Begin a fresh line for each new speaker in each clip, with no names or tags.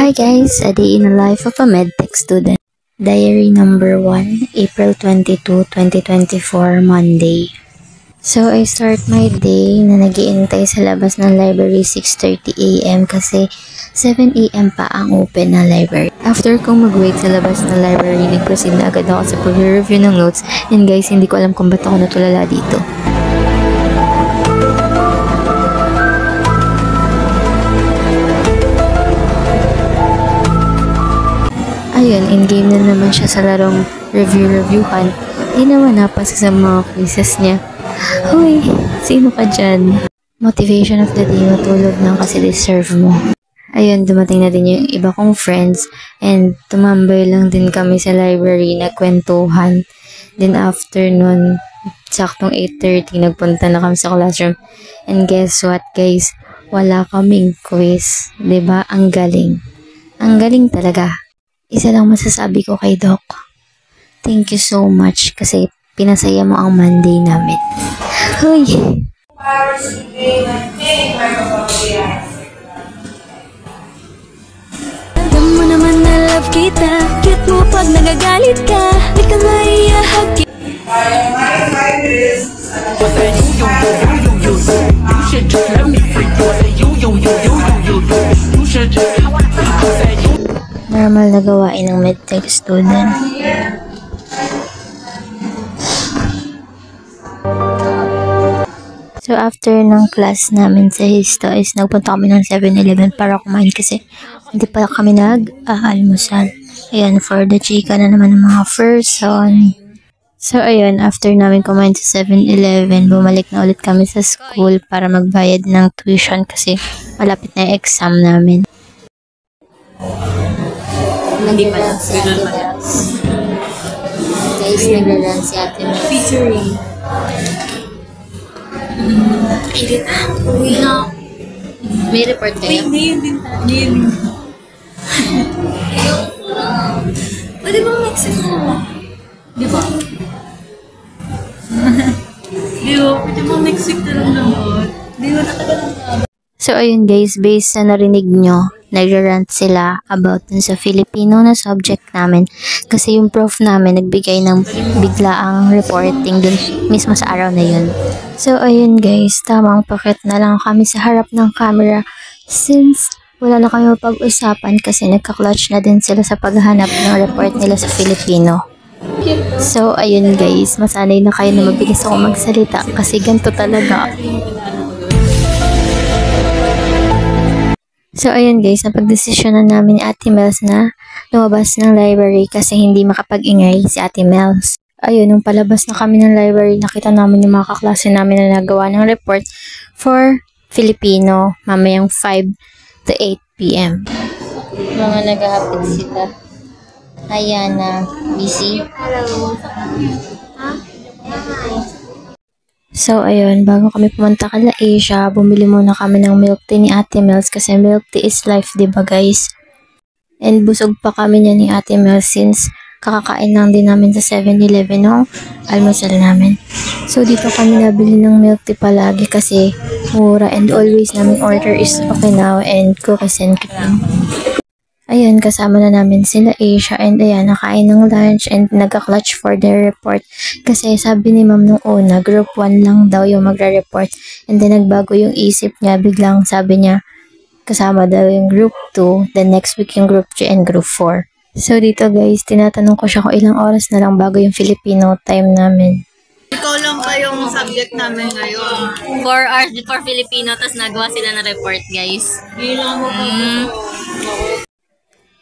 Hi guys, a day in the life of a medtech student. Diary number 1, April 22, 2024, Monday. So I start my day na nagiintay sa labas ng library 6:30 AM kasi 7 AM pa ang open na library. After kong mag-wait sa labas ng library, nag-proceed na agad ako sa pag-review ng notes. And guys, hindi ko alam kung ba't ako natulala dito. Ayun, in-game na naman siya sa larong review-reviewhan. Di naman napasa sa mga quizzes niya. Hoy, sino ka dyan? Motivation of the day, matulog lang kasi deserve mo. Ayun, dumating na din yung iba kong friends and tumambay lang din kami sa library, nagkwentuhan. Then after nun, saktong 8:30, nagpunta na kami sa classroom. And guess what guys? Wala kaming quiz. 'Di ba? Ang galing. Ang galing talaga. Isa lang masasabi ko kay Doc. Thank you so much kasi pinasaya mo ang Monday namin. Hoy!
Alam mo naman na love kita. Cute mo pag nagagalit ka. Di ka maiyahag kita.
Normal na gawain ng medtech student. So after ng class namin sa Histo is nagpunta kami ng 7-Eleven para kumain kasi hindi pa kami nag-almusal. Ayan, for the chika na naman ng mga person. So ayun, after namin kumain sa 7-Eleven, bumalik na ulit kami sa school para magbayad ng tuition kasi malapit na yung exam namin. Hindi pa lang si Ate Mels. Guys, nag-run si Ate Mels.
Featuring. Edit. Uy na.
May report kayo?
Hindi yun. Pwede bang mixin mo? Di ba? Pwede bang mixin na lang naman? Di ba natagal lang?
So ayun guys, based sa narinig nyo, nag-rant sila about dun sa Filipino na subject namin kasi yung prof namin nagbigay ng biglaang reporting dun mismo sa araw na yun. So ayun guys, tamang pakit na lang kami sa harap ng camera since wala na kami mapag-usapan kasi nagka-clutch na din sila sa paghahanap ng report nila sa Filipino. So ayun guys, masanay na kayo na mabilis ako magsalita kasi ganito talaga. So ayun guys, napagdesisyonan namin ni Ate Mels na lumabas ng library kasi hindi makapag-ingay si Ate Mels. Ayun, nung palabas na kami ng library, nakita namin yung mga kaklase namin na nagawa ng report for Filipino mamayang 5 to 8 PM. Mga naghahapit sila. Ayana, busy. Hello. So, ayun, bago kami pumunta kala Asia, bumili muna kami ng milk tea ni Ate Mels kasi milk tea is life, diba guys? And busog pa kami niya ni Ate Mels since kakakain lang din namin sa 7-Eleven ng almusal namin. So, dito kami nabili ng milk tea palagi kasi mura and always namin order is okay now and cookies and cream. Ayun, kasama na namin sila Asia and ayan, nakain ng lunch and nagka-clutch for their report. Kasi sabi ni ma'am nung una, group 1 lang daw yung magre-report. And then nagbago yung isip niya, biglang sabi niya, kasama daw yung group 2, then next week yung group 3 and group 4. So dito guys, tinatanong ko siya kung ilang oras na lang bago yung Filipino time namin.
Ikaw lang pa yung subject namin ngayon.
4 hours before Filipino, tas nagawa sila ng report guys.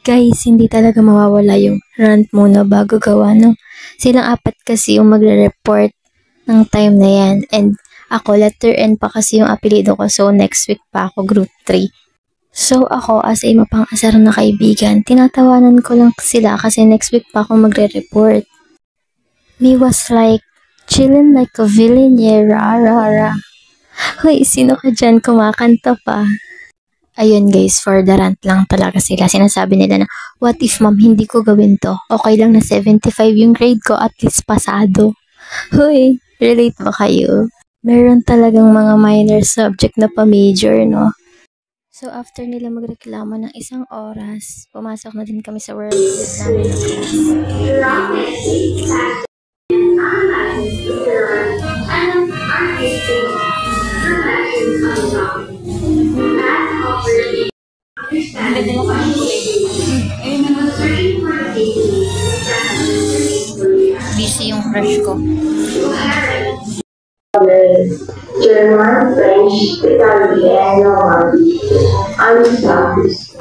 Guys, hindi talaga mawawala yung rant muna bago gawa, no? Silang 4 kasi yung magre-report ng time na yan. And ako, letter N pa kasi yung apelido ko. So, next week pa ako, group 3. So, ako, as a mapang-asar na kaibigan, tinatawanan ko lang sila kasi next week pa ako magre-report. Me was like, chillin' like a villain, yeah, ra. Hoy, sino ka dyan? Kumakanta pa. Ayun guys, for the rant lang talaga sila. Sinasabi nila na, what if ma'am, hindi ko gawin to? Okay lang na 75 yung grade ko, at least pasado. Hoy, relate ba kayo? Meron talagang mga minor subject na pa-major, no? So, after nila magreklamo ng 1 oras, pumasok na din kami sa worksheet namin ng class. Busy yung crush ko.
German, French, Italian, and Spanish.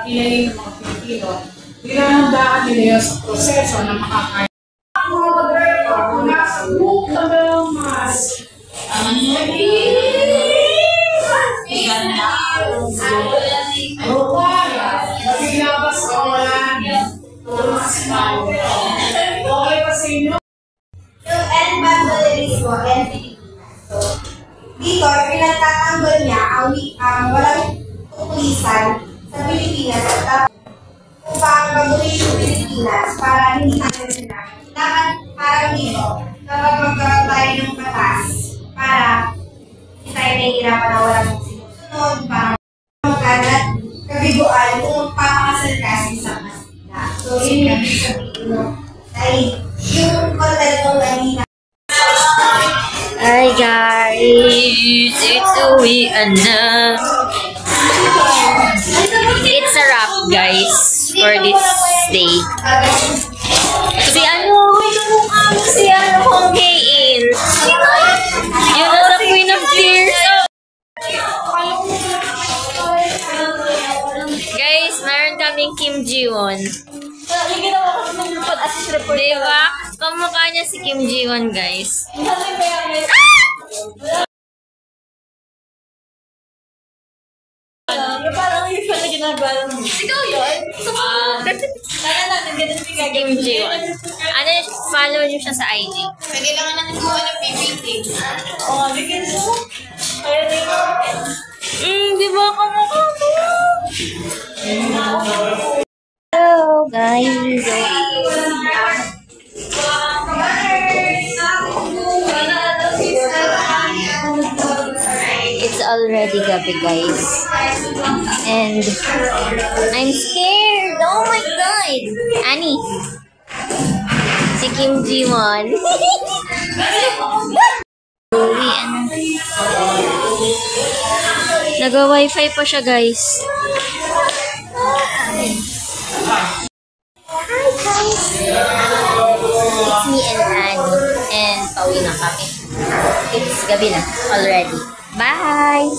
Kilay ng mga Pilipino, hinahandaan nila yun sa proseso na makakain. Ang mga driver, kung nasa book na ng mas, ang naglabas ka wala niya. Okay pa sa inyo?
Yung N bandolerismo, N Pilipinas. So, dito, pinagtatanggol niya ang walang tukulisan sa Pilipinas at kung paano baguhin yung Pilipinas para hindi tayo sila. Dapat parang dito, kapag magkaroon tayo ng batas para hindi tayo nahihirapan na walang sinusunod, para magkagat kabiguan kung magpapakasal kasi sa kasila. So, yun yung sabihin mo. Dahil yung content mo kanina.
Hi guys! It's uwian na! It's a wrap guys for this day. Si Hong Kain. Yun na sa Queen of Tears. Guys, meron kaming Kim Ji-won. Diba? Kamukha niya si Kim Ji-won guys.
Yung parang yung pala ginagawa mo. Ikaw yun? Kaya natin, ganun yung
Kim Ji-won. Ano, follow niyo siya sa IG.
Pwede lang natin gawa ng PPT.
Oo, bigyan mo. Kaya na yung
Di ba kamukha mo? Hello guys. It's already gabi guys. And I'm scared. Oh my god. Annie. Si Kim Ji-won. Nag-wifi pa siya guys. Hi guys. It's me and Annie. And pauwi na kami. It's gabi na already. Bye!